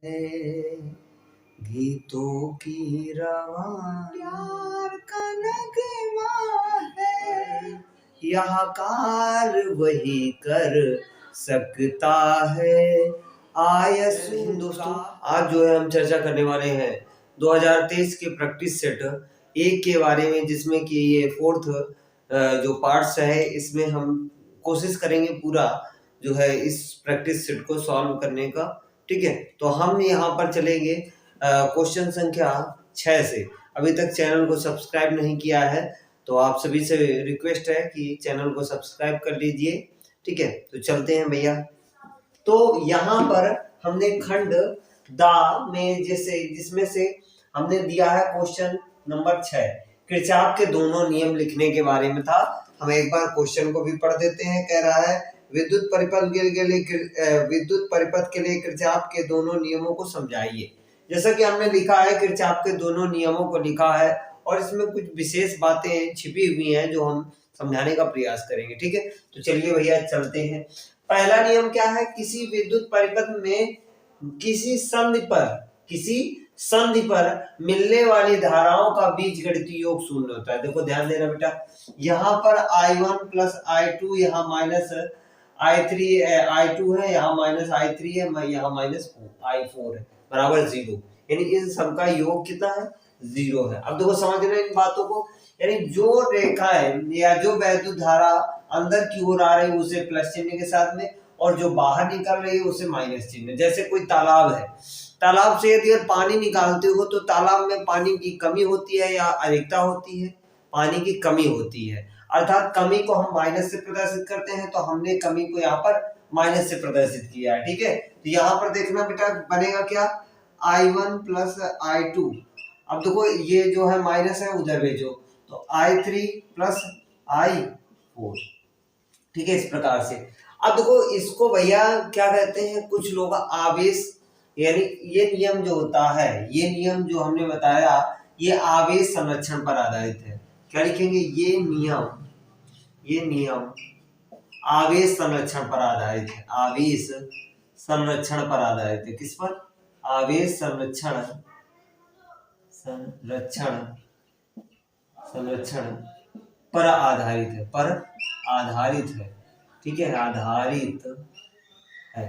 है गीतों की रवां प्यार का नगमा है, यह काल वही कर सकता है। आय सुन दोस्तों, आज जो है हम चर्चा करने वाले हैं 2023 के प्रैक्टिस सेट एक के बारे में, जिसमें कि ये फोर्थ जो पार्ट्स है, इसमें हम कोशिश करेंगे पूरा जो है इस प्रैक्टिस सेट को सॉल्व करने का। ठीक है, तो हम यहाँ पर चलेंगे क्वेश्चन संख्या 6 से। अभी तक चैनल को सब्सक्राइब नहीं किया है तो आप सभी से रिक्वेस्ट है कि चैनल को सब्सक्राइब कर लीजिए। ठीक है, तो चलते हैं भैया। तो यहाँ पर हमने खंड दा में जिसमें से हमने दिया है क्वेश्चन नंबर 6, किरचॉफ के दोनों नियम लिखने के बारे में था। हम एक बार क्वेश्चन को भी पढ़ देते हैं। कह रहा है विद्युत परिपथ के लिए किरचॉफ के दोनों नियमों को समझाइए। जैसा कि हमने लिखा है, किरचॉफ के दोनों नियमों को लिखा है और इसमें कुछ विशेष बातें छिपी हुई हैं जो हम समझाने का प्रयास करेंगे। ठीक है, तो चलिए भैया चलते हैं। पहला नियम क्या है? किसी विद्युत परिपथ में किसी संधि पर मिलने वाली धाराओं का बीजगणितीय योग शून्य होता है। देखो ध्यान देना बेटा, यहाँ पर I1 प्लस I2, यहाँ माइनस I3 I2 है, यहाँ माइनस I3 है, यहाँ माइनस I4 है, बराबर 0। यानी इन सब का योग कितना है? 0 है। अब देखो समझना इन बातों को, यानी जो रेखा है या जो वैद्युत धारा अंदर की ओर आ रही है उसे प्लस चिन्ह के साथ में, और जो बाहर निकल रही है उसे माइनस चिन्ह। जैसे कोई तालाब है, तालाब से यदि पानी निकालते हो तो तालाब में पानी की कमी होती है या अधिकता होती है? पानी की कमी होती है, अर्थात कमी को हम माइनस से प्रदर्शित करते हैं। तो हमने कमी को यहाँ पर माइनस से प्रदर्शित किया है। ठीक है, तो यहाँ पर देखना बेटा बनेगा क्या? I1 plus I2। अब देखो ये जो है माइनस है, उधर भेजो तो I3 प्लस I4। ठीक है, इस प्रकार से। अब देखो इसको भैया क्या कहते हैं, कुछ लोग आवेश, यानी ये नियम जो होता है, ये नियम जो हमने बताया, ये आवेश संरक्षण पर आधारित है। क्या लिखेंगे? ये नियम आवेश संरक्षण पर आधारित है। आवेश संरक्षण पर आधारित है। किस पर? आवेश संरक्षण पर आधारित है। ठीक है, आधारित है।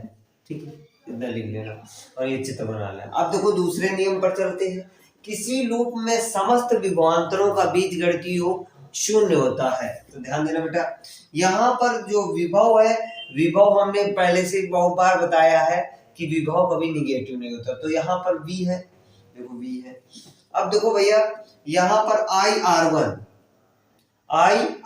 ठीक है, इतना लिख लेना और ये चित्र बना लेना। अब देखो दूसरे नियम पर चलते हैं। किसी लूप में समस्त विभवांतरों का बीजगणितीय योग शून्य होता है। तो ध्यान देना बेटा, यहाँ पर जो विभव है, विभव हमने पहले से बहुत बार बताया है कि विभव कभी निगेटिव नहीं होता। तो यहाँ पर V है, देखो V है। अब देखो भैया यहाँ पर I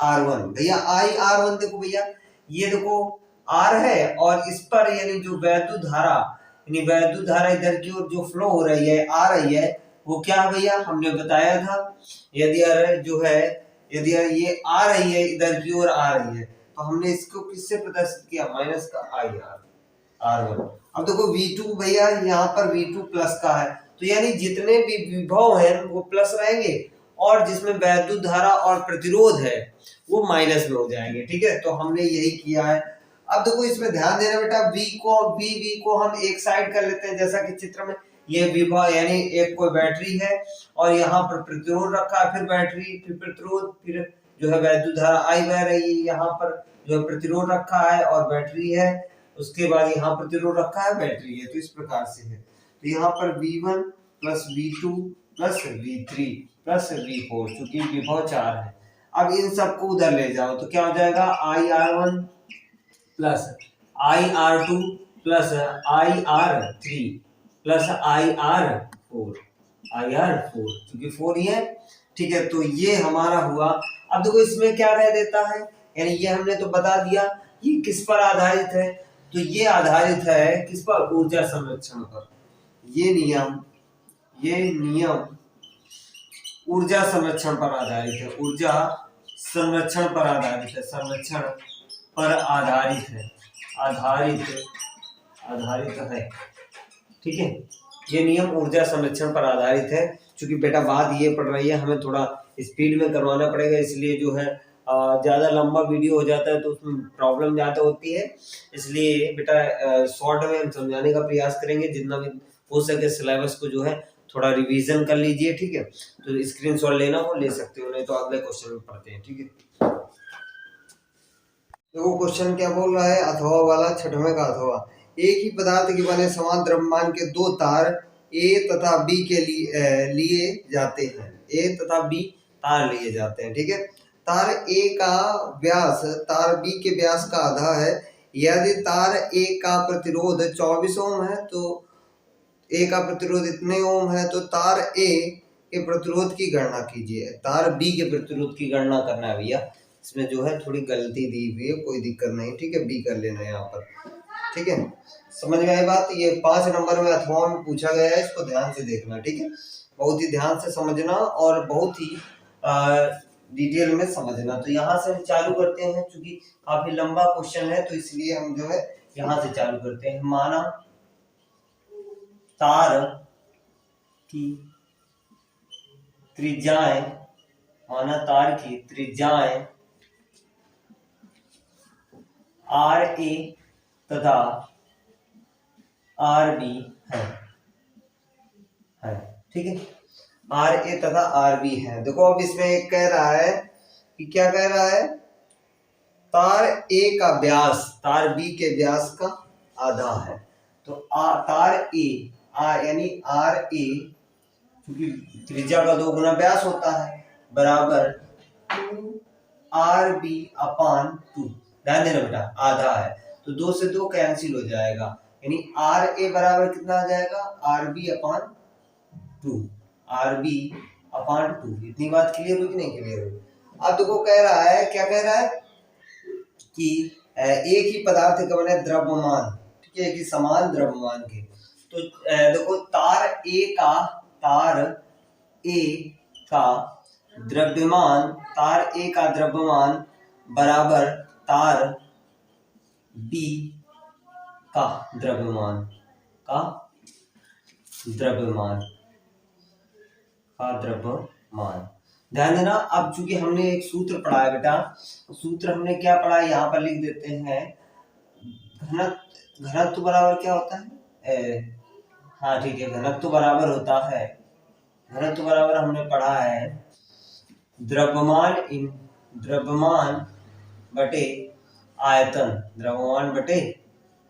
R1 भैया, I R1 देखो भैया, ये देखो R है और इस पर यानी जो वैद्युत धारा इधर की ओर जो फ्लो हो रही है, आ रही है, वो क्या है भैया? हमने बताया था, यदि ये आ रही है, इधर की ओर आ रही है, तो हमने इसको किससे प्रदर्शित किया? माइनस का R1। अब देखो V2 भैया, यहाँ पर V2 प्लस का है, तो यानी जितने भी विभव हैं वो प्लस रहेंगे और जिसमें वैद्युत धारा और प्रतिरोध है वो माइनस में हो जाएंगे। ठीक है, तो हमने यही किया है। अब देखो इसमें ध्यान देना बेटा, V को हम एक साइड कर लेते हैं, जैसा कि चित्र में ये विभव, यानी एक कोई बैटरी है और यहाँ पर प्रतिरोध रखा है, फिर बैटरी, फिर प्रतिरोध, फिर जो है वैद्युत धारा I बह रही है, यहाँ पर जो है प्रतिरोध रखा है और बैटरी है, उसके बाद यहाँ प्रतिरोध रखा है, बैटरी है। तो इस प्रकार से है। तो यहाँ पर V1 plus V2 plus V3 plus V4, चूंकि विभव 4 है। अब इन सबको उधर ले जाओ तो क्या हो जाएगा? IR1 plus IR2 plus IR3 plus IR4, क्योंकि 4 ही है। ठीक है, तो ये हमारा हुआ। अब देखो इसमें क्या रह देता है, यानी ये हमने तो बता दिया ये किस पर आधारित है। तो ये आधारित है किस पर? ऊर्जा संरक्षण पर। ये नियम ऊर्जा संरक्षण पर आधारित है। ऊर्जा संरक्षण पर आधारित है। संरक्षण पर आधारित है। ठीक है, ये नियम ऊर्जा संरक्षण पर आधारित है। क्योंकि बेटा बात ये पड़ रही है, हमें थोड़ा स्पीड में करवाना पड़ेगा, इसलिए जो है ज़्यादा लंबा वीडियो हो जाता है तो उसमें प्रॉब्लम ज़्यादा होती है। इसलिए बेटा शॉर्ट में हम समझाने का प्रयास करेंगे जितना भी हो सके सिलेबस को जो है थोड़ा रिवीजन कर लीजिए, ठीक है। तो स्क्रीनशॉट लेना हो ले सकते हो, नहीं तो अगले क्वेश्चन में पढ़ते हैं, ठीक है। देखो क्वेश्चन क्या बोल रहा है, अथवा वाला, छठवें का अथवा। एक ही पदार्थ के बने समान द्रव्यमान के दो तार ए तथा बी के लिए जाते हैं। ए तथा बी तार लिए जाते हैं, ठीक है। तार ए का व्यास तार बी के व्यास का आधा है। यदि तार ए का प्रतिरोध 24 ओम है तो ए का प्रतिरोध इतने ओम है, तो तार ए के प्रतिरोध की गणना कीजिए। तार बी के प्रतिरोध की गणना करना है भैया। इसमें जो है थोड़ी गलती दी हुई है, कोई दिक्कत नहीं, ठीक है। बी कर लेना यहाँ पर, ठीक है। समझ में आई बात। ये 5 नंबर में अथवा में पूछा गया है, इसको ध्यान से देखना, ठीक है। बहुत ही ध्यान से समझना और बहुत ही डिटेल में समझना। तो यहाँ से हम चालू करते हैं, क्योंकि काफी लंबा क्वेश्चन है, तो इसलिए हम जो है यहाँ से चालू करते हैं। माना तार की त्रिज्याएं, माना तार की त्रिज्याएं आर ए तथा आर बी है, ठीक है। आर ए तथा आर बी है। देखो अब इसमें एक कह रहा है कि क्या कह रहा है, तार ए का व्यास तार बी के व्यास का आधा है। तो तार ए यानी आर ए, क्योंकि त्रिज्या का 2 गुना व्यास होता है, बराबर 2 आर बी अपान 2। ध्यान देना बेटा, आधा है तो 2 से 2 कैंसिल हो जाएगा, यानी आर ए बराबर कितना आ जाएगा, R B upon 2। Are B upon 2। इतनी बात क्लियर हुई कि नहीं क्लियर हुई। अब देखो कह रहा है, क्या कह रहा है कि एक ही पदार्थ का बने द्रव्यमान, ठीक है, एक ही समान द्रव्यमान के। तो देखो तार ए का द्रव्यमान बराबर तार बी का द्रव्यमान ध्यान देना। अब चूंकि हमने एक सूत्र पढ़ा है बेटा, सूत्र हमने क्या पढ़ा है यहाँ पर लिख देते हैं। घनत्व बराबर क्या होता है, हाँ ठीक है, घनत्व बराबर होता है, घनत्व बराबर हमने पढ़ा है द्रव्यमान बटे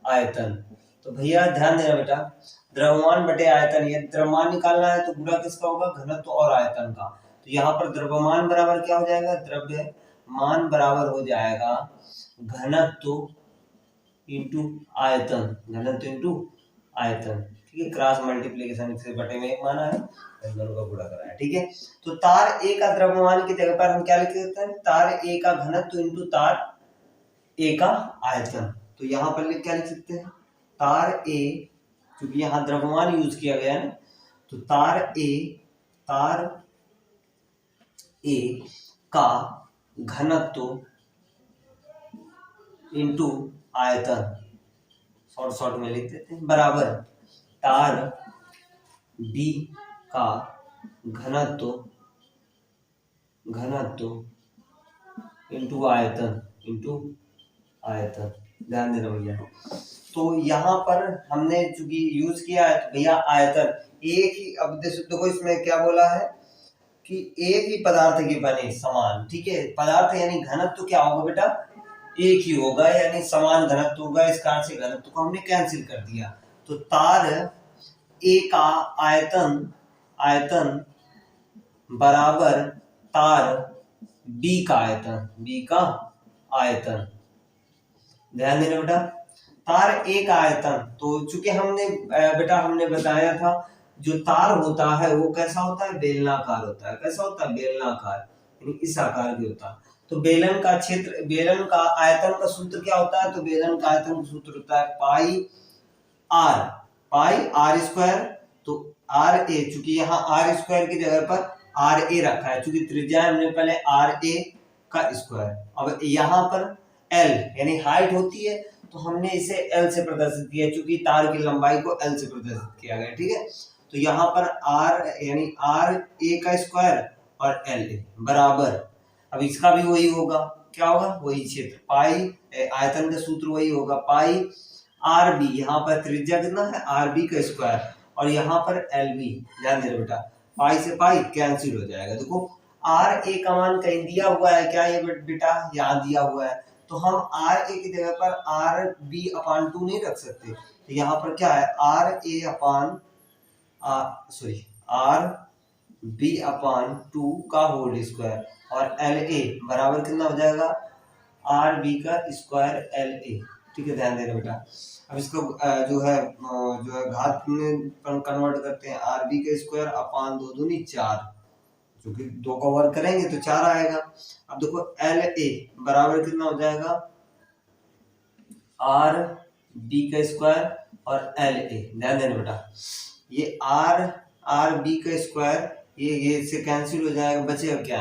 आयतन। तो भैया ध्यान देना बेटा, द्रव्यमान बटे आयतन, ये द्रव्यमान निकालना है तो गुणा किसका होगा, घनत्व और आयतन का। तो यहाँ पर द्रव्यमान बराबर क्या हो जाएगा, द्रव्यमान बराबर हो जाएगा घनत्व इंटू आयतन, ठीक है। क्रॉस मल्टीप्लिकेशन से बटे में 1 माना है, दोनों का गुणा करा है, ठीक है। तो तार ए का द्रव्यमान की जगह पर हम क्या लिख देते हैं, तार ए का घनत्व इंटू तार ए का आयतन। तो यहाँ पर क्या लिख सकते हैं, तार ए, क्योंकि यहाँ द्रव्यमान यूज किया गया है, तो तार ए का घनत्व इंटू आयतन, शॉर्ट में लिख देते हैं, बराबर तार बी का घनत्व इंटू आयतन। ध्यान देना भैया। तो यहाँ पर हमने चूंकि यूज किया है तो भैया आयतन एक ही, अब देखो इसमें क्या बोला है कि एक ही पदार्थ के बने समान, ठीक है। पदार्थ यानी घनत्व क्या होगा बेटा, एक ही होगा, यानी समान घनत्व होगा। इस कारण से घनत्व को हमने कैंसिल कर दिया। तो तार ए का आयतन बराबर तार बी का आयतन। ध्यान देना बेटा, तार ए का आयतन, तो चूंकि हमने बताया था जो तार होता है वो कैसा होता है, बेलनाकार होता है। कैसा होता है, बेलनाकार, यानी इस आकार की होता है। तो बेलन का आयतन का सूत्र क्या होता है, तो बेलन का आयतन का सूत्र होता है पाई आर स्क्वायर। तो आर ए, चूंकि यहाँ आर स्क्वायर की जगह पर आर ए रखा है, चूंकि त्रिज्या हमने पहले आर ए का स्क्वायर। अब यहाँ पर एल यानी हाइट होती है, तो हमने इसे एल से प्रदर्शित किया, चूंकि तार की लंबाई को एल से प्रदर्शित किया गया, ठीक है। तो यहाँ पर आर यानी आर ए का स्क्वायर और एल ए बराबर, अब इसका भी वही होगा, क्या होगा, वही क्षेत्र पाई, आयतन का सूत्र वही होगा, पाई आर बी, यहाँ पर त्रिज्या कितना है, आर बी का स्क्वायर, और यहाँ पर एल बी। ध्यान देना बेटा, पाई से पाई कैंसिल हो जाएगा। देखो आर ए का मान कहीं दिया हुआ है क्या ये बेटा, यहाँ दिया हुआ है, तो हम आर ए की जगह पर आर बी अपान 2 नहीं रख सकते। तो यहाँ पर क्या है, R A upon R B upon 2 का होल स्क्वायर, और एल ए बराबर कितना हो जाएगा, आर बी का स्क्वायर एल ए। ठीक है, ध्यान देना बेटा। अब इसको जो है घात में कन्वर्ट करते हैं, आर बी का स्क्वायर अपान 2 दूनी 4, क्योंकि 2 का वर्ग करेंगे तो 4 आएगा। अब देखो एल ए बराबर कितना हो जाएगा, आर बी का स्क्वायर और एल ए। ध्यान देना बेटा, ये आर बी का स्क्वायर ये इससे कैंसिल हो जाएगा, बचेगा क्या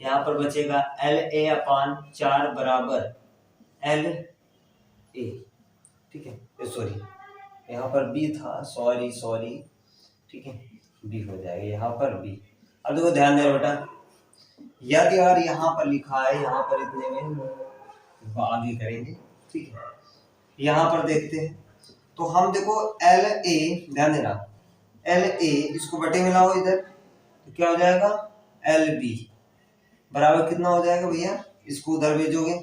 यहाँ पर बचेगा एल ए अपान 4 बराबर एल ए। ठीक है, सॉरी यहाँ पर बी था, सॉरी ठीक है, बी हो जाएगा यहाँ पर बी। अब देखो ध्यान देना बेटा, यदि यार यहाँ पर लिखा है, यहाँ पर इतने में आगे करेंगे। ठीक है, यहाँ पर देखते हैं, तो हम देखो एल ए, ध्यान देना एल ए इसको बटे में लाओ इधर, तो क्या हो जाएगा एल बी बराबर कितना हो जाएगा भैया, इसको उधर भेजोगे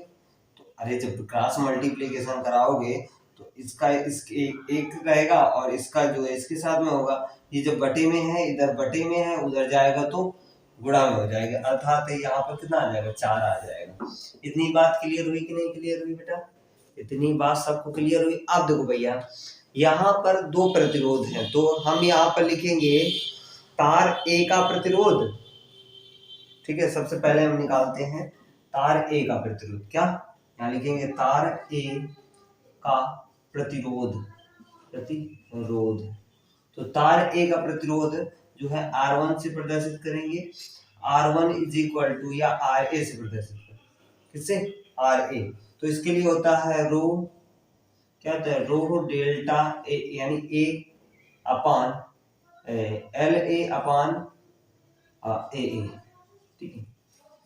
तो अरे जब क्रॉस मल्टीप्लीकेशन कराओगे तो इसका एक रहेगा और इसका जो है इसके साथ में होगा। ये जब बटे में है, इधर बटे में है, उधर जाएगा तो गुणा में हो जाएगा, अर्थात यहाँ पर कितना आ जाएगा 4 आ जाएगा। इतनी बात क्लियर हुई कि नहीं क्लियर हुई बेटा, इतनी बात सबको क्लियर हुई। अब देखो भैया यहाँ पर 2 प्रतिरोध हैं, तो हम यहाँ पर लिखेंगे तार ए का प्रतिरोध। ठीक है, सबसे पहले हम निकालते हैं तार ए का प्रतिरोध, क्या यहाँ लिखेंगे तार ए का प्रतिरोध, तो तार ए का प्रतिरोध जो है R1 से प्रदर्शित करेंगे, R1 इज इक्वल टू या RA से प्रदर्शित करेंगे, किससे RA। तो इसके लिए होता है रो, क्या होता है रो डेल्टा ए, यानी ए अपान एल ए अपान ए ए। ठीक है,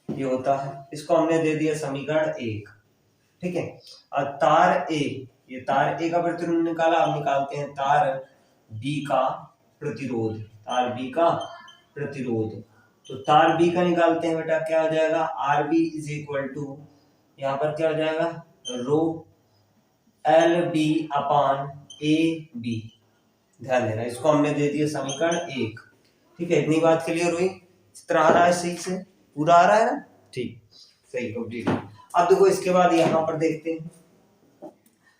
ये होता है, इसको हमने दे दिया समीकरण 1। ठीक है, और तार ए, ये तार ए का प्रतिरोध निकाला, अब निकालते हैं तार बी का प्रतिरोध, तार बी का प्रतिरोध। तो तार बी का निकालते हैं बेटा, क्या हो जाएगा R B is equal to, यहाँ पर क्या हो जाएगा rho L B upon A B. ध्यान देना, इसको हमने दे दिया समीकरण 1। ठीक है, इतनी बात क्लियर हुई, चित्र आ रहा है सही से, पूरा आ रहा है ना, ठीक सही कंप्लीट। अब देखो इसके बाद यहाँ पर देखते हैं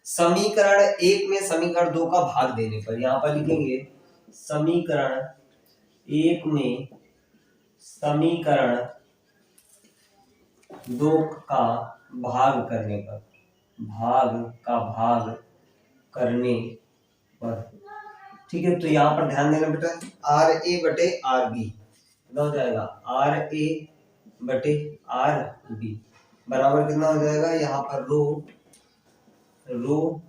समीकरण 1 में समीकरण 2 का भाग देने पर, यहाँ पर लिखेंगे समीकरण 1 में समीकरण 2 का भाग करने पर, भाग करने पर। ठीक है, तो यहाँ पर ध्यान देना बेटा, आर ए बटे आर बी कितना हो जाएगा, आर ए बटे आर बी बराबर कितना हो जाएगा, यहाँ पर rho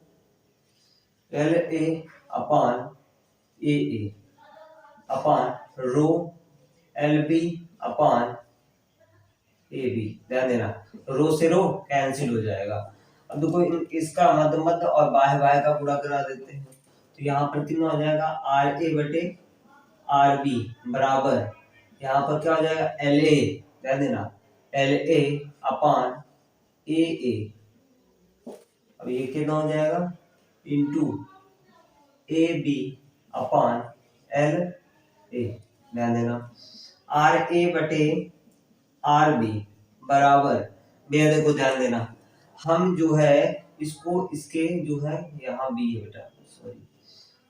L A upon A upon rho L B upon A B. ध्यान देना, रो से रो कैंसिल हो जाएगा। अब देखो इसका मध्य और बाह्य का गुणा करा देते हैं, तो यहाँ पर कितना हो जाएगा आर ए बटे आर बी बराबर, यहाँ पर क्या हो जाएगा एल ए, ध्यान देना एल ए अपान ए ए। अब ये कितना हो जाएगा into A B upon L A. ध्यान देना आर ए बटे आर बी बराबर, भैया देखो ध्यान देना, हम जो है इसको इसके जो है यहाँ बी है बेटा, सॉरी,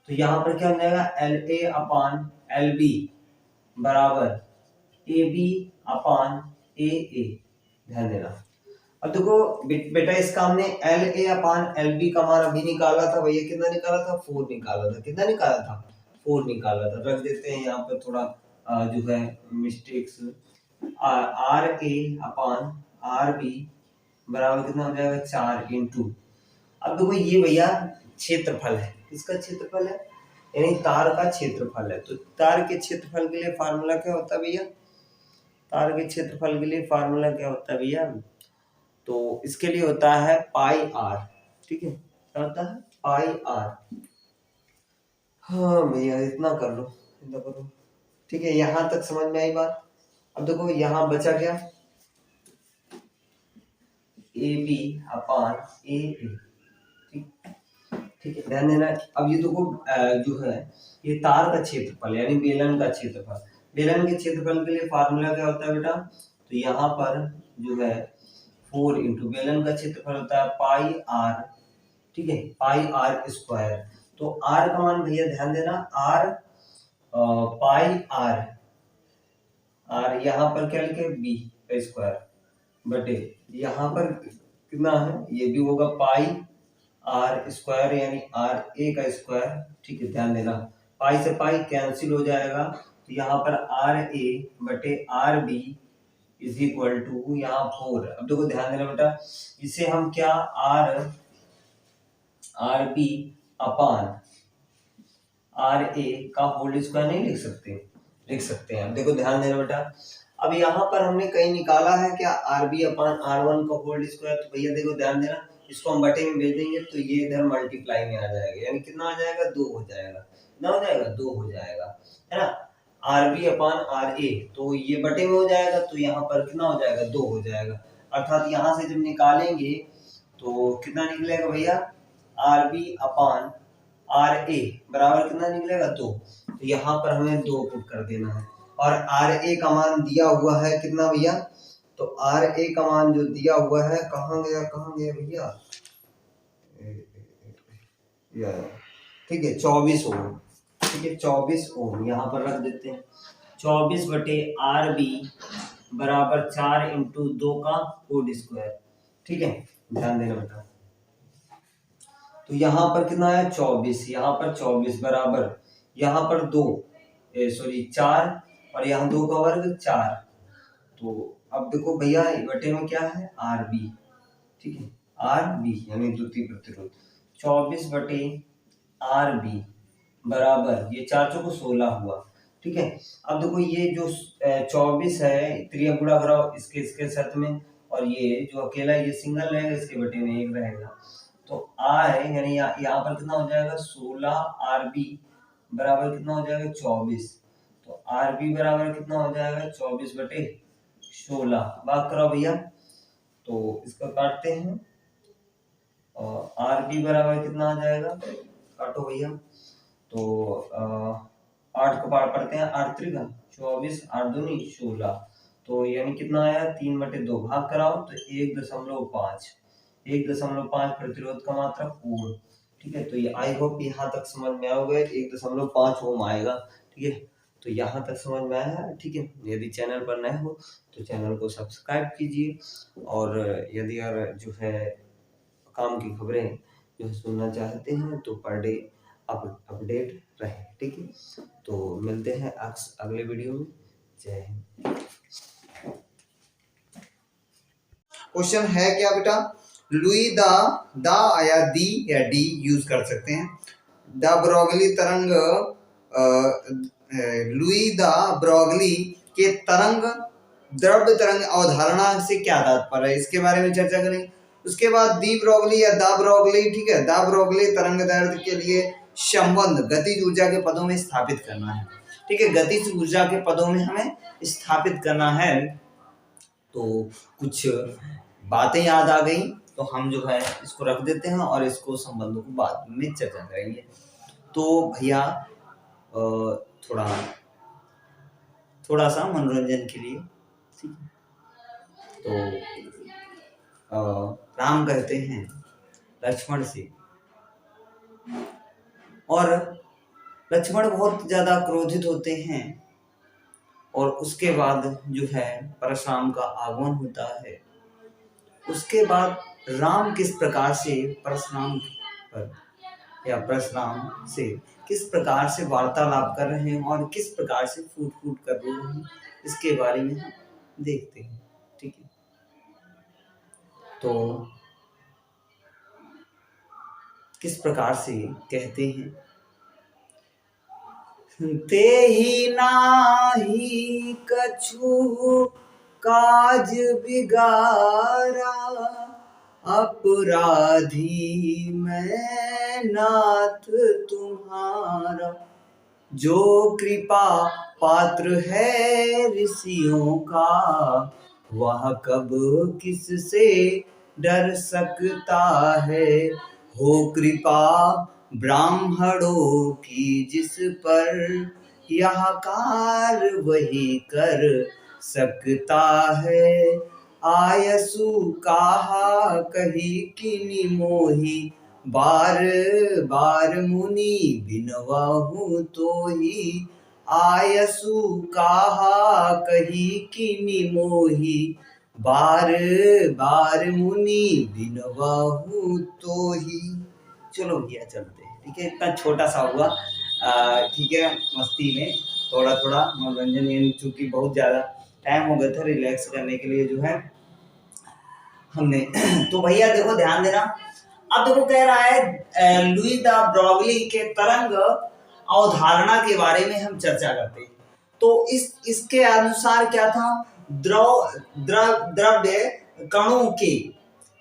तो यहाँ पर क्या हो जाएगा L A upon L B बराबर ए बी अपान ए ए। ध्यान देना, अब देखो बेटा इसका हमने L A upon L B का मान अभी निकाला था भैया, कितना निकाला था 4 निकाला था, कितना निकाला था 4 निकाला था। रख देते हैं यहाँ पर थोड़ा जो है mistakes, R A upon R B बराबर कितना हो जाएगा 4 इंटू, अब देखो ये भैया क्षेत्रफल है, इसका क्षेत्रफल है यानी तार का क्षेत्रफल है। तो तार के क्षेत्रफल के लिए फार्मूला क्या होता है भैया, तार के क्षेत्रफल के लिए फार्मूला क्या होता है भैया, तो इसके लिए होता है पाई आर। ठीक है, क्या होता है पाई आर। हाँ भैया इतना कर लो, इतना करो। ठीक है, यहाँ तक समझ में आई बात। अब देखो यहाँ बचा क्या, ए बी अपान ए ए। ठीक, ठीक है, ध्यान देना। अब ये देखो जो है ये तार का क्षेत्रफल यानी बेलन का क्षेत्रफल। बेलन के क्षेत्रफल के लिए फार्मूला क्या होता है बेटा, तो यहाँ पर जो है 4 इंटू बेलन का क्षेत्रफल होता है पाई आर। ठीक है, पाई आर स्क्वायर। तो आर का मान भैया ध्यान देना, आर पाई आर, आर यहाँ पर क्या लिखे बी का स्क्वायर बटे यहाँ पर कितना है, ये भी होगा पाई आर स्क्वायर यानी आर ए का स्क्वायर। ठीक है, ध्यान देना पाई से पाई कैंसिल हो जाएगा, तो यहाँ पर आर ए बटे R B is equal to यहाँ 4। अब देखो ध्यान देना बेटा, इसे हम क्या R R B upon R A का होल स्क्वायर नहीं लिख सकते, लिख सकते हैं। अब देखो ध्यान देना बेटा, अब यहाँ पर हमने कहीं निकाला है क्या R B upon R one का होल स्क्वायर, तो भैया देखो ध्यान देना, इसको हम बटे में भेज देंगे तो ये इधर मल्टीप्लाई में आ जाएगा, यानी कितना आ जाएगा 2 हो जाएगा, कितना हो जाएगा 2 हो जाएगा, है ना। आर बी अपान आर ए तो ये बटे में हो जाएगा, तो यहाँ पर कितना हो जाएगा 2 हो जाएगा। अर्थात यहाँ से जब निकालेंगे तो कितना निकलेगा भैया, आर बी अपान आर ए बराबर कितना निकलेगा 2। तो यहाँ पर हमें 2 पुट कर देना है, और आर ए का मान दिया हुआ है कितना भैया, तो आर ए का मान जो दिया हुआ है कहाँ गया भैया, ठीक है 24 ओम। ठीक है 24 ओम यहाँ पर रख देते हैं, 24 बटे आर बी बराबर 4 इंटू 2 का होल स्क्वायर। ठीक है, ध्यान देना बेटा, तो यहाँ पर कितना है 24, यहाँ पर 24 बराबर यहाँ पर 2 सॉरी 4 और यहाँ 2 का वर्ग 4। तो अब देखो भैया बटे में क्या है आर बी। ठीक है, आर बी यानी द्वितीय प्रतिरोध 24 बटे आर बी बराबर ये 4 चौको 16 हुआ। ठीक है, अब देखो ये जो 24 है त्रिया गुणा कराओ इसके साथ में, और ये जो अकेला ये सिंगल रहेगा इसके बटे में 1 रहेगा, तो आर यानी यहाँ पर कितना हो जाएगा 16 आर बी बराबर कितना हो जाएगा 24। तो आर बी बराबर कितना हो जाएगा 24 बटे 16। बात करो भैया, तो इसका काटते हैं, और आर बी बराबर कितना आ जाएगा, काटो भैया, तो 8 को पार पढ़ते हैं, 8 त्रिका 24 8 दूनी 16, तो यानी कितना आया 3 बटे 2 भाग कराओ तो 1.5 1.5 प्रतिरोध का मात्रक ओम। ठीक है, तो ये आई होप यहाँ तक समझ में आओगे, 1.5 ओम आएगा। ठीक है, तो यहाँ तक समझ में आया है। ठीक है, यदि चैनल पर नए हो तो चैनल को सब्सक्राइब कीजिए, और यदि और जो है काम की खबरें जो है सुनना चाहते हैं तो पर डे अपडेट रहे। ठीक है, तो मिलते हैं अगले वीडियो में। जय हिंद। क्वेश्चन है क्या बेटा, लुई द या दी या डी यूज कर सकते हैं। द ब्रोगली तरंग, लुई द ब्रोगली के तरंग द्रव्य तरंग अवधारणा से क्या तात्पर्य है, इसके बारे में चर्चा करेंगे। उसके बाद दी ब्रोगली या द ब्रोगली, ठीक है, द ब्रोगली तरंग दैर्ध्य के लिए संबंध गतिज ऊर्जा के पदों में स्थापित करना है। ठीक है, गतिज ऊर्जा के पदों में हमें स्थापित करना है, तो कुछ बातें याद आ गई तो हम जो है इसको रख देते हैं और इसको संबंधों को बाद में चर्चा करेंगे। तो भैया थोड़ा सा मनोरंजन के लिए, ठीक है, तो राम कहते हैं लक्ष्मण से, और लक्ष्मण बहुत ज्यादा क्रोधित होते हैं, और उसके बाद जो है परशुराम का आगमन होता है। उसके बाद राम किस प्रकार से परशुराम पर या परशुराम से किस प्रकार से वार्तालाप कर रहे हैं और किस प्रकार से फूट फूट कर रो रहे हैं, इसके बारे में हम देखते हैं। ठीक है, तो किस प्रकार से कहते हैं, ते ही नाही कछु काज बिगारा, अपराधी मैं नाथ तुम्हारा, जो कृपा पात्र है ऋषियों का, वह कब किससे डर सकता है। हो कृपा ब्राह्मणों की जिस पर, यह कार वही कर सकता है। आयसु कहा कही किनि मोही, बार बार मुनि बिनवाहु तोही। आयसु कहा कही किनि मोही, बार बार मुनि बिनवाहु तोही। चलो भैया चलते हैं, ठीक है। इतना छोटा सा हुआ, ठीक है, मस्ती में थोड़ा थोड़ा मनोरंजन, यानी चूंकि बहुत ज़्यादा टाइम हो गया था, रिलैक्स करने के लिए जो है हमने तो भैया देखो ध्यान देना। अब देखो कह रहा है लुई द ब्रोगली के तरंग अवधारणा के बारे में हम चर्चा करते हैं। तो इसके अनुसार क्या था, द्रव्य कणों के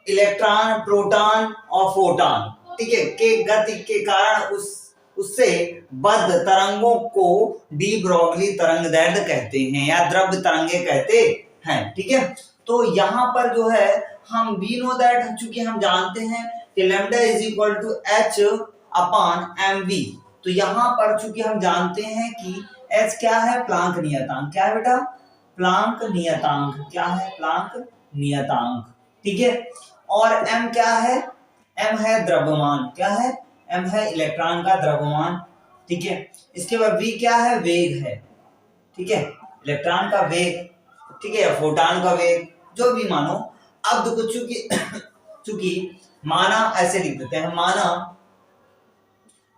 इलेक्ट्रॉन, प्रोटॉन और फोटॉन, ठीक है, के गति के कारण उससे बद्ध तरंगों को डी ब्रोगली तरंगदैर्ध्य कहते हैं या द्रव्य तरंगे कहते हैं, ठीक है। तो यहाँ पर जो है हम वी नो दैट, चूंकि हम जानते हैं कि lambda is equal to H upon M V, तो यहाँ पर चूंकि हम जानते हैं कि एच क्या है, प्लांक नियतांक। क्या है बेटा, प्लांक नियतांक। क्या है, प्लांक नियतांक, ठीक है। और एम क्या है, एम है द्रव्यमान। क्या है, एम है इलेक्ट्रॉन का द्रव्यमान, ठीक है। इसके बाद वी क्या है, वेग है, ठीक है, इलेक्ट्रॉन का वेग, ठीक है, या फोटॉन का वेग, जो भी मानो। अब देखो चूंकि चूंकि माना ऐसे लिख देते हैं, माना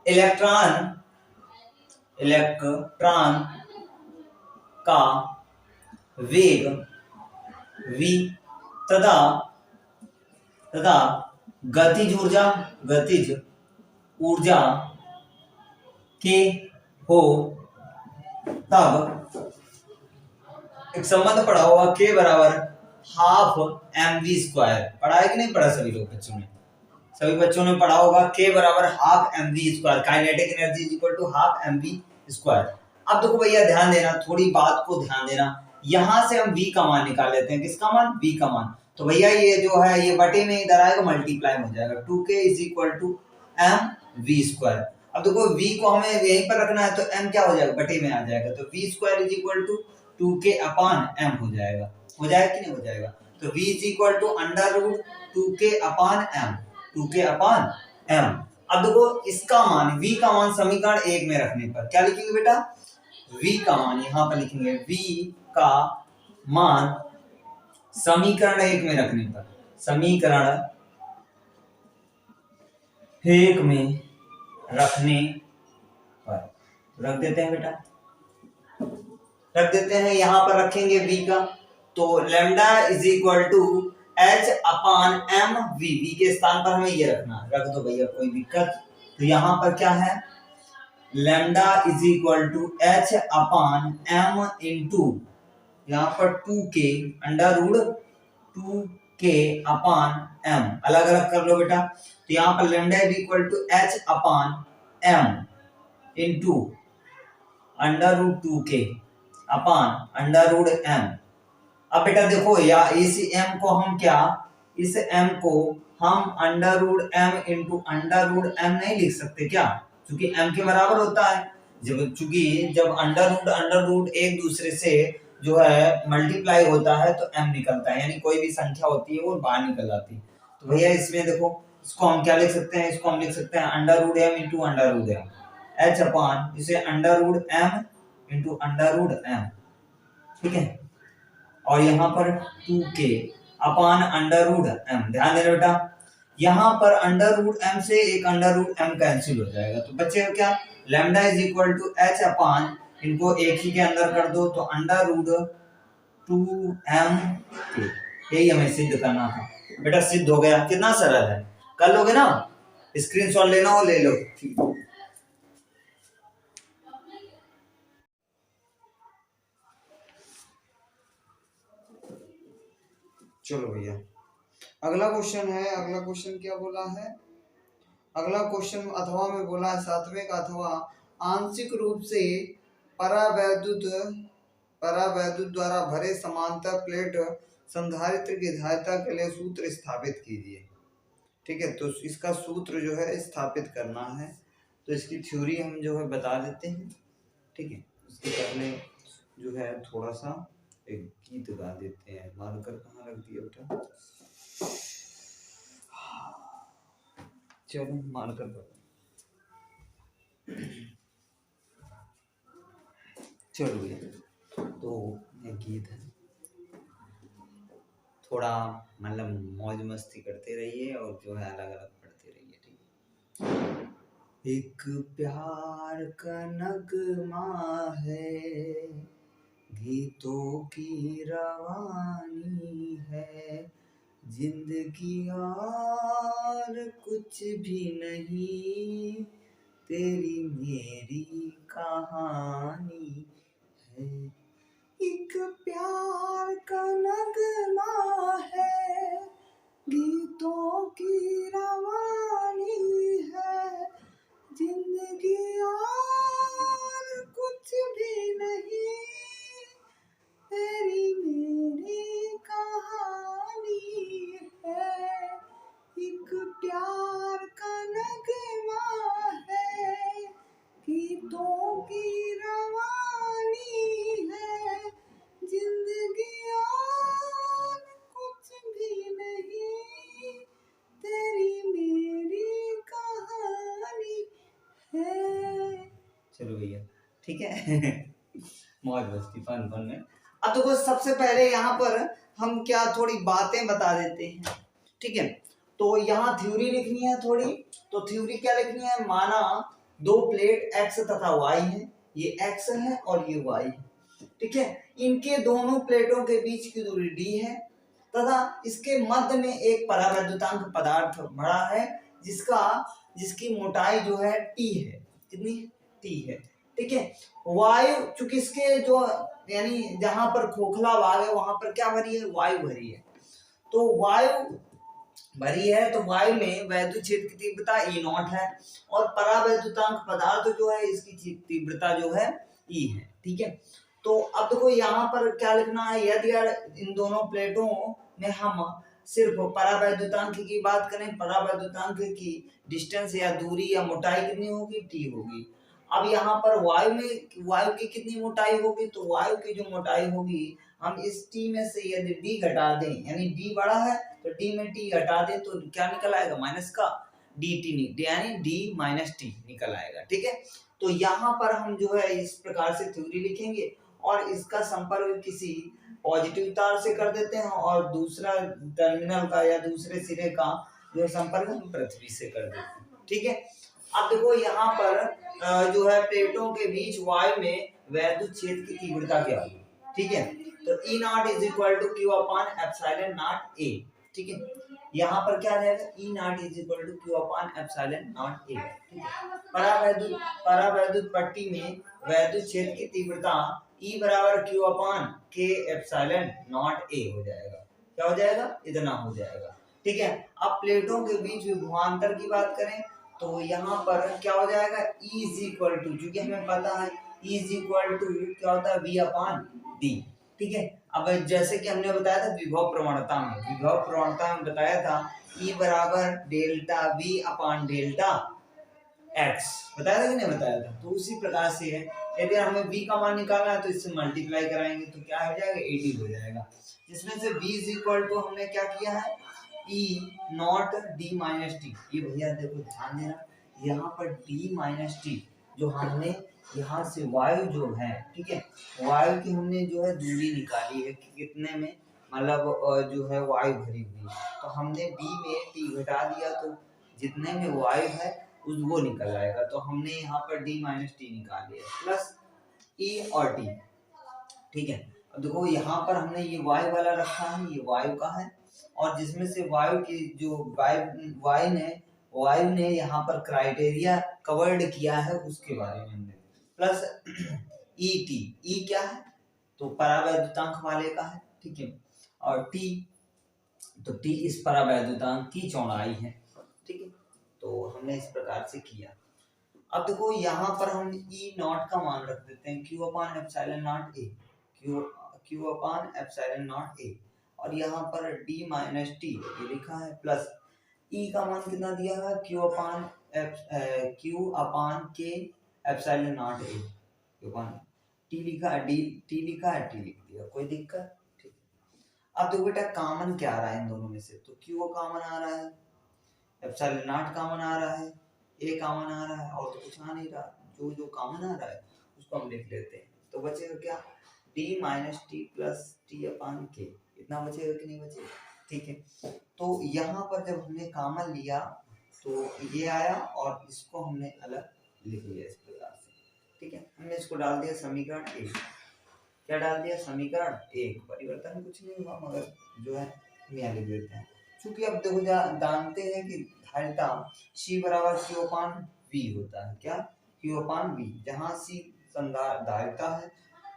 इलेक्ट्रॉन का वेग v तथा गतिज ऊर्जा के हो, तब एक संबंध पढ़ा होगा k बराबर हाफ एम वी स्क्वायर। पढ़ा है कि नहीं पढ़ा सभी लोग बच्चों ने, सभी बच्चों ने पढ़ा होगा k बराबर half M we square, kinetic energy is equal to half M we square. अब देखो भैया ध्यान देना, थोड़ी बात को ध्यान देना, यहां से हम v का मान निकाल लेते हैं। किसका मान, v का मान। तो भैया ये जो है ये बटे में इधर आएगा, मल्टीप्लाई हो जाएगा, 2k is equal to m we square. अब देखो v को हमें यहीं पर रखना है, तो m क्या हो जाएगा, बटे में आ जाएगा, तो v square is equal to 2k upon m हो जाएगा। हो जाएगा कि नहीं हो जाएगा, तो v is equal to under root 2k upon m, 2k upon m। अब देखो इसका मान, v का मान समीकरण 1 में रखने पर क्या लिखेंगे बेटा, v का मान यहां पर लिखेंगे, v का मान समीकरण 1 में रखने पर, समीकरण 1 में रखने पर रख देते हैं बेटा, रख देते हैं, यहां पर रखेंगे v का, तो lambda is equal to h upon M v, v के स्थान पर हमें ये रखना है, रख दो भैया कोई दिक्कत। तो यहां पर क्या है, lambda is equal to h upon m into यहाँ पर 2k under root 2k upon m, अलग अलग कर लो बेटा। तो यहाँ पर lambda is equal to h upon m into under root 2k upon under root m। अब बेटा देखो या इस m को हम क्या, इस m को हम under root m into under root m नहीं लिख सकते क्या, क्योंकि m के बराबर होता है। चूंकि जब अंडर रूट एक दूसरे से जो है मल्टीप्लाई होता है तो m निकलता है, यानी कोई भी संख्या होती है वो बाहर निकल आती है। तो भैया इसमें देखो इसको हम क्या लिख सकते हैं, इसको हम लिख सकते हैं under root m into under root m, h upon इसे under root m into under root m, ठीक है, और यहाँ पर 2k upon under root m। ध्यान देना बेटा, यहाँ पर अंडर रूट m से एक अंडर रूट m कैंसिल हो जाएगा, तो बचेगा क्या, lambda is equal to h upon, इनको एक ही के अंदर कर दो, तो अंडर रूट 2m, यही हमें सिद्ध करना था बेटा, सिद्ध हो गया। कितना सरल है, कर लोगे ना, स्क्रीनशॉट लेना हो ले लो, चलो भैया। अगला क्वेश्चन है, अगला क्वेश्चन क्या बोला है, अगला क्वेश्चन अथवा में बोला है सातवें का अथवा आंशिक रूप से परावैद्युत परावैद्युत द्वारा भरे समांतर प्लेट संधारित्र की धारिता के लिए सूत्र स्थापित कीजिए। ठीक है, तो इसका सूत्र जो है स्थापित करना है, तो इसकी थ्योरी हम जो है बता देते हैं। ठीक है, उसके पहले जो है थोड़ा सा एक गीत गा देते हैं। मार्कर कहाँ रख दिया बेटा? चलो मार्कर पर, चलो भैया, तो ये गीत है, थोड़ा मतलब मौज मस्ती करते रहिए और जो है अलग अलग पढ़ते रहिए। ठीक है, एक प्यार का नगमा है, गीतों की रवानी है, जिंदगी और कुछ भी नहीं, तेरी मेरी कहानी है। एक प्यार का नगमा है, गीतों की रवानी है, जिंदगी और कुछ भी नहीं, तेरी मेरी कहानी है। एक प्यार का नगमा है, गीतों की रवानी है, जिंदगी और कुछ भी नहीं, तेरी मेरी कहानी है। चलो भैया, ठीक है। मौज मस्ती फन फन में। अब देखो सबसे पहले यहाँ पर हम क्या थोड़ी बातें बता देते हैं। ठीक है, तो यहाँ थ्योरी लिखनी है थोड़ी, तो थ्योरी क्या लिखनी है, माना दो प्लेट x तथा y है, ये x है और ये y है। ठीक है, इनके दोनों प्लेटों के बीच की दूरी d है तथा इसके मध्य में एक परावैद्युतांक पदार्थ भरा है जिसकी मोटाई जो है t है। कितनी? t है। ठीक है, वायु चूंकि इसके जो यानी जहां पर खोखला भाग है वहां पर क्या भरी है, वायु भरी है। तो वायु भरी है, तो वायु में वैद्युत क्षेत्र की तीव्रता E0 है और परावैद्युतांक पदार्थ जो है इसकी तीव्रता जो है E है। ठीक है, तो अब देखो यहाँ पर क्या लिखना है, यदि यार इन दोनों प्लेटों में हम सिर्फ परावैद्युतांक की बात करें, परावैद्युतांक की डिस्टेंस या दूरी या मोटाई कितनी होगी, T होगी। अब यहाँ पर वायु की कितनी मोटाई होगी, तो वायु की जो मोटाई होगी, हम इस T में से यदि D घटा दें, यानी D बड़ा है तो D में T घटा दें तो क्या निकल आएगा, माइनस का dt, यानी D माइनस टी निकल आएगा। ठीक है, तो यहाँ पर हम जो है इस प्रकार से थ्योरी लिखेंगे और इसका संपर्क किसी पॉजिटिव तार से कर देते हैं और दूसरा टर्मिनल का या दूसरे सिरे का जो संपर्क हम पृथ्वी से कर देते हैं। ठीक है, अब देखो यहाँ पर जो है प्लेटों के बीच वायु में वैद्युत क्षेत्र की तीव्रता क्या होगी। ठीक है, तो E0 is equal to q upon epsilon naught a. ठीक है, यहाँ पर क्या रहेगा, E0 is equal to q upon epsilon naught a. ठीक है, परावैद्युत पट्टी में वैद्युत क्षेत्र की तीव्रता E बराबर क्यू अपॉन के एप्सिलॉन नॉट ए हो जाएगा। क्या हो जाएगा, इतना हो जाएगा। ठीक है, अब प्लेटों के बीच विभवांतर की बात करें तो यहाँ पर क्या हो जाएगा, E इज इक्वल टू, चूंकि हमें पता है E इज इक्वल टू क्या होता है, V अपॉन D। ठीक है, अब जैसे कि हमने बताया था विभव प्रवणता में बताया था E बराबर delta V upon delta x, बताया था कि नहीं बताया था। तो उसी प्रकार से है, यदि हमें v का मान निकालना है तो इससे मल्टीप्लाई कराएंगे तो क्या हो जाएगा, 80 हो जाएगा, जिसमें से v इज इक्वल टू हमने क्या किया है, E not D minus T. ये भैया देखो ध्यान देना, यहाँ पर D माइनस टी जो हमने यहाँ से वायु जो है, ठीक है, वायु की हमने जो है दूरी निकाली है कि कितने में, मतलब जो है वायु भरी हुई है, तो हमने D में T घटा दिया तो जितने में वायु है उस वो निकल आएगा। तो हमने यहाँ पर D माइनस टी निकाल लिया प्लस E और T। ठीक है, अब देखो यहाँ पर हमने ये वायु वाला रखा है, ये वायु का है और जिसमें से वायु की जो वायु ने यहाँ पर क्राइटेरिया कवर्ड किया है उसके बारे में हमने प्लस ई टी। ई क्या है, तो परावैद्युतांक वाले का है। ठीक है, और टी तो टी इस परावैद्युतांक की चौड़ाई है, ठीक है। तो हमने इस प्रकार से किया। अब देखो यहाँ पर हम ई नॉट का मान रख देते हैं क्यू अपान एप्सिलॉन नॉट ए, क्यू क्यू अपान एप्सिलॉन नॉट ए, और यहाँ पर डी माइनस टी ये लिखा है, प्लस ई का मान कितना दिया है क्यू अपान के एप्सिलॉन नॉट ए, क्यू अपान टी लिखा है, डी टी लिखा है, टी लिख दिया, कोई दिक्कत, ठीक। अब देखो बेटा कॉमन क्या आ रहा है इन दोनों में से, तो क्यू कॉमन आ रहा है, एप्सिलॉन नॉट कॉमन आ रहा है, ए कॉमन आ रहा है, और तो कुछ आ नहीं रहा। जो जो कॉमन आ रहा है उसको हम लिख लेते हैं, तो बचेगा क्या, D minus T plus T upon K, इतना बचेगा कि नहीं बचेगा, ठीक है। तो यहाँ पर जब हमने कॉमन लिया तो ये आया और इसको हमने अलग लिख लिया इस प्रकार से, ठीक है। हमने इसको डाल दिया समीकरण एक, क्या डाल दिया, समीकरण एक, परिवर्तन कुछ नहीं हुआ, मगर जो है यहाँ लिख देते हैं। चूंकि अब देखो जानते हैं कि धारिता C बराबर Q अपान V होता है, क्या, Q अपान V, जहाँ C धारिता है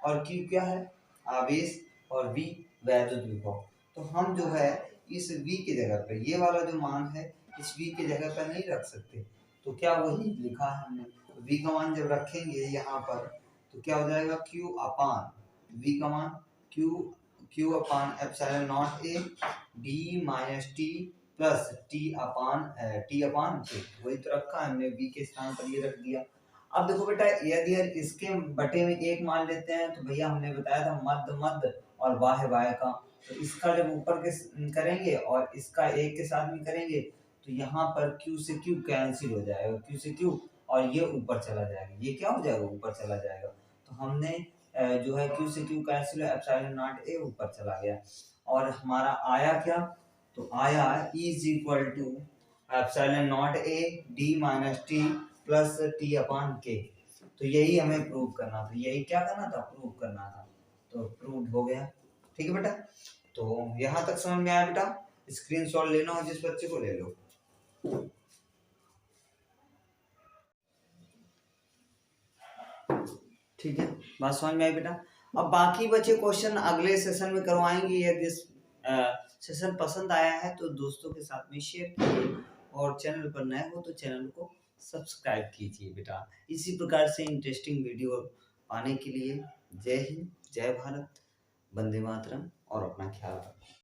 और Q क्या है, आवेश, और V वैद्युत विभव। तो हम जो है इस V की जगह पर ये वाला जो मान है इस V की जगह पर नहीं रख सकते, तो क्या वही लिखा है हमने, तो V का मान जब रखेंगे यहाँ पर तो क्या हो जाएगा, Q अपान V का मान Q upon epsilon naught A D minus T plus T upon K, वही तो रखा है हमने, V के स्थान पर ये रख दिया। अब देखो बेटा यदि इसके बटे में एक मान लेते हैं तो भैया हमने बताया था मध्य मध्य और बाह्य बाह्य का, तो इसका जब ऊपर के करेंगे और इसका एक के साथ में करेंगे तो यहाँ पर Q से Q कैंसिल हो जाएगा, Q से Q, और ये ऊपर चला जाएगा, ये क्या हो जाएगा, ऊपर चला जाएगा। तो हमने जो है Q से Q कैंसिल, एप्सिलॉन नॉट ए ऊपर चला गया, और हमारा आया क्या, तो आया E is equal to epsilon naught A D minus T plus T upon K. तो यही हमें प्रूव करना था, यही क्या करना था, प्रूव करना था, तो प्रूव हो गया, ठीक है बेटा। तो यहाँ तक समझ में आया बेटा, स्क्रीनशॉट लेना हो जिस बच्चे को ले लो, ठीक है, बात समझ में आई बेटा। अब बाकी बचे क्वेश्चन अगले सेशन में करवाएंगे। यदि सेशन पसंद आया है तो दोस्तों के साथ में शेयर कीजिए, और चैनल पर नए हो तो चैनल को सब्सक्राइब कीजिए बेटा। इसी प्रकार से इंटरेस्टिंग वीडियो पाने के लिए जय हिंद, जय भारत, वंदे मातरम, और अपना ख्याल रखो।